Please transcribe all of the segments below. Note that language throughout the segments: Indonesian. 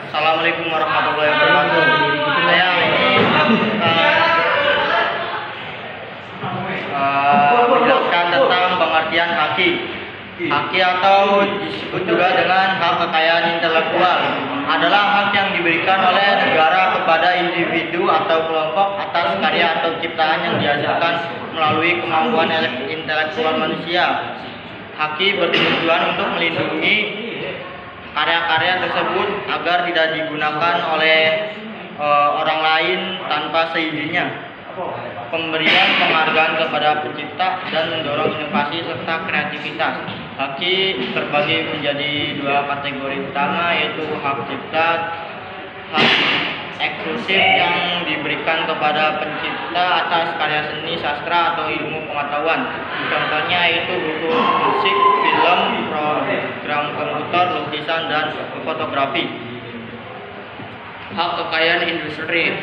Assalamualaikum warahmatullahi wabarakatuh. Saya menjelaskan tentang pengertian haki. Haki atau disebut juga dengan hak kekayaan intelektual adalah hak yang diberikan oleh negara kepada individu atau kelompok atas karya atau ciptaan yang dihasilkan melalui kemampuan intelektual manusia. Haki bertujuan untuk melindungi karya-karya tersebut agar tidak digunakan oleh orang lain tanpa seizinnya. Pemberian penghargaan kepada pencipta dan mendorong inovasi serta kreativitas. Haki terbagi menjadi dua kategori utama, yaitu hak cipta, hak eksklusif yang diberikan kepada pencipta atas karya seni, sastra, atau ilmu pengetahuan. Contohnya yaitu buku musik, film, program komputer, lukisan, dan fotografi. Hak kekayaan industri,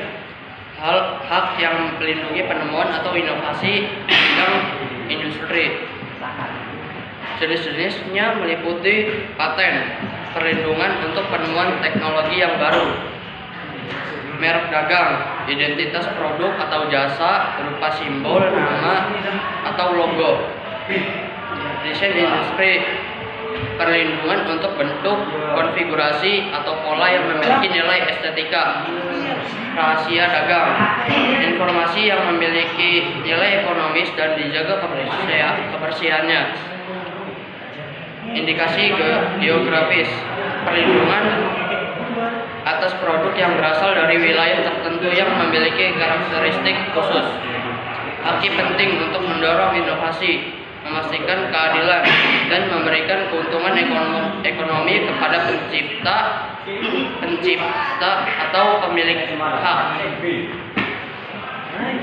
hak yang melindungi penemuan atau inovasi di bidang industri. Jenis-jenisnya meliputi paten, perlindungan untuk penemuan teknologi yang baru, merek dagang, identitas produk atau jasa berupa simbol, nama, atau logo. Desain industri, perlindungan untuk bentuk, konfigurasi, atau pola yang memiliki nilai estetika. Rahasia dagang, informasi yang memiliki nilai ekonomis dan dijaga kebersihannya. Indikasi geografis, perlindungan atas produk yang berasal dari wilayah tertentu yang memiliki karakteristik khusus. Haki penting untuk mendorong inovasi, memastikan keadilan, dan memberikan keuntungan ekonomi kepada pencipta atau pemilik hak.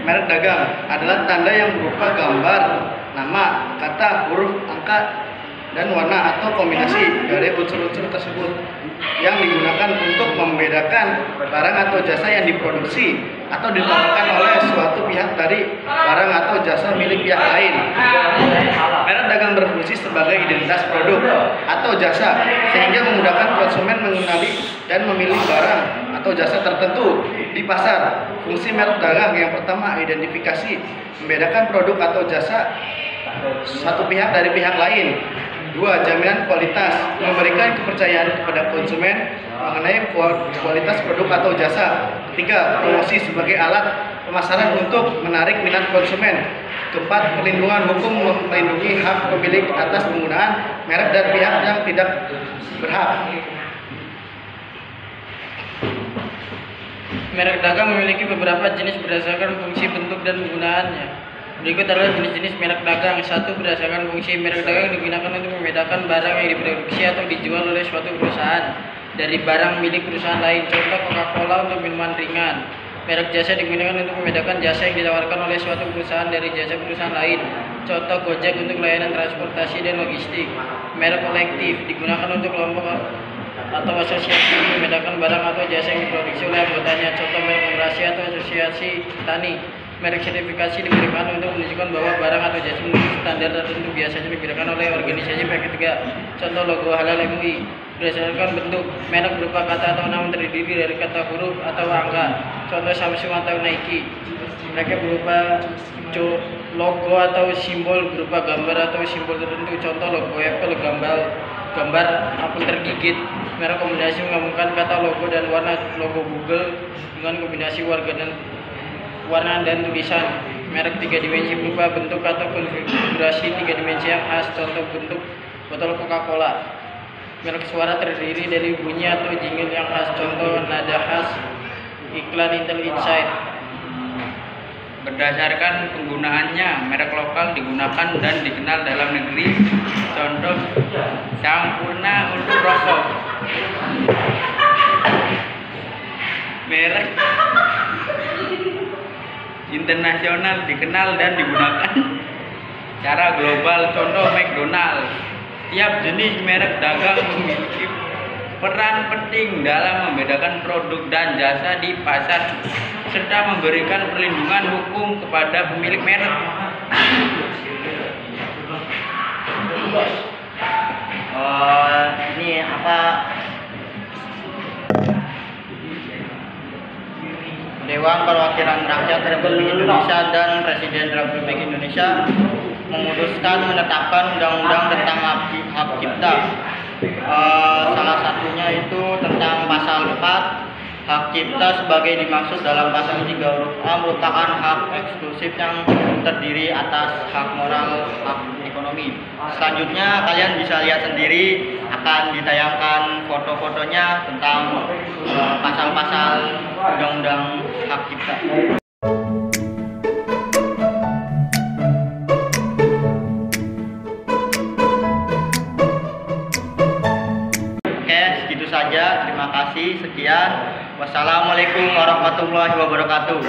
Merek dagang adalah tanda yang berupa gambar, nama, kata, huruf, angka, dan warna atau kombinasi dari unsur-unsur tersebut yang digunakan untuk membedakan barang atau jasa yang diproduksi atau ditawarkan oleh suatu pihak dari barang atau jasa milik pihak lain. Merek dagang berfungsi sebagai identitas produk atau jasa sehingga memudahkan konsumen mengenali dan memilih barang atau jasa tertentu di pasar. Fungsi merek dagang yang pertama, identifikasi, membedakan produk atau jasa satu pihak dari pihak lain. 2. Jaminan kualitas, memberikan kepercayaan kepada konsumen mengenai kualitas produk atau jasa. 3. Promosi sebagai alat pemasaran untuk menarik minat konsumen. 4. Perlindungan hukum, melindungi hak pemilik atas penggunaan merek dan pihak yang tidak berhak. Merek dagang memiliki beberapa jenis berdasarkan fungsi, bentuk, dan penggunaannya. Berikut adalah jenis-jenis merek dagang. 1. Berdasarkan fungsi, merek dagang digunakan untuk membedakan barang yang diproduksi atau dijual oleh suatu perusahaan dari barang milik perusahaan lain. Contoh, Coca-Cola untuk minuman ringan. Merek jasa digunakan untuk membedakan jasa yang ditawarkan oleh suatu perusahaan dari jasa perusahaan lain. Contoh, Gojek untuk layanan transportasi dan logistik. Merek kolektif digunakan untuk kelompok atau asosiasi untuk membedakan barang atau jasa yang diproduksi oleh anggotanya. Contoh, merek koperasi atau asosiasi tani. Merek sertifikasi diberikan untuk menunjukkan bahwa barang atau jasa memenuhi standar tertentu, biasanya diberikan oleh organisasi pihak ketiga. Contoh, logo halal MUI. Berdasarkan bentuk, merek berupa kata atau nama terdiri dari kata, huruf, atau angka. Contoh, Samsung atau Nike. Mereka berupa logo atau simbol berupa gambar atau simbol tertentu. Contoh, logo Apple, gambar apel tergigit. Merek kombinasi menggabungkan kata, logo, dan warna. Logo Google dengan kombinasi warna dan tulisan. Merek 3 dimensi berupa bentuk atau konfigurasi 3 dimensi yang khas. Contoh, bentuk botol Coca-Cola. Merek suara terdiri dari bunyi atau jingle yang khas. Contoh, nada khas iklan Intel Insight. Berdasarkan penggunaannya, merek lokal digunakan dan dikenal dalam negeri. Contoh, Sampurna untuk rokok. Merek internasional dikenal dan digunakan secara global. Contoh, McDonald. Setiap jenis merek dagang memiliki peran penting dalam membedakan produk dan jasa di pasar serta memberikan perlindungan hukum kepada pemilik merek. Ini apa Dewan Perwakilan Rakyat Republik Indonesia dan Presiden Republik Indonesia memutuskan menetapkan undang-undang tentang hak cipta. Salah satunya itu tentang pasal 4. Hak cipta sebagai dimaksud dalam pasal 3 huruf A merupakan hak eksklusif yang terdiri atas hak moral, hak ekonomi. Selanjutnya kalian bisa lihat sendiri, akan ditayangkan foto-fotonya tentang pasal-pasal undang-undang hak cipta. Segitu saja, terima kasih, sekian. Wassalamualaikum warahmatullahi wabarakatuh.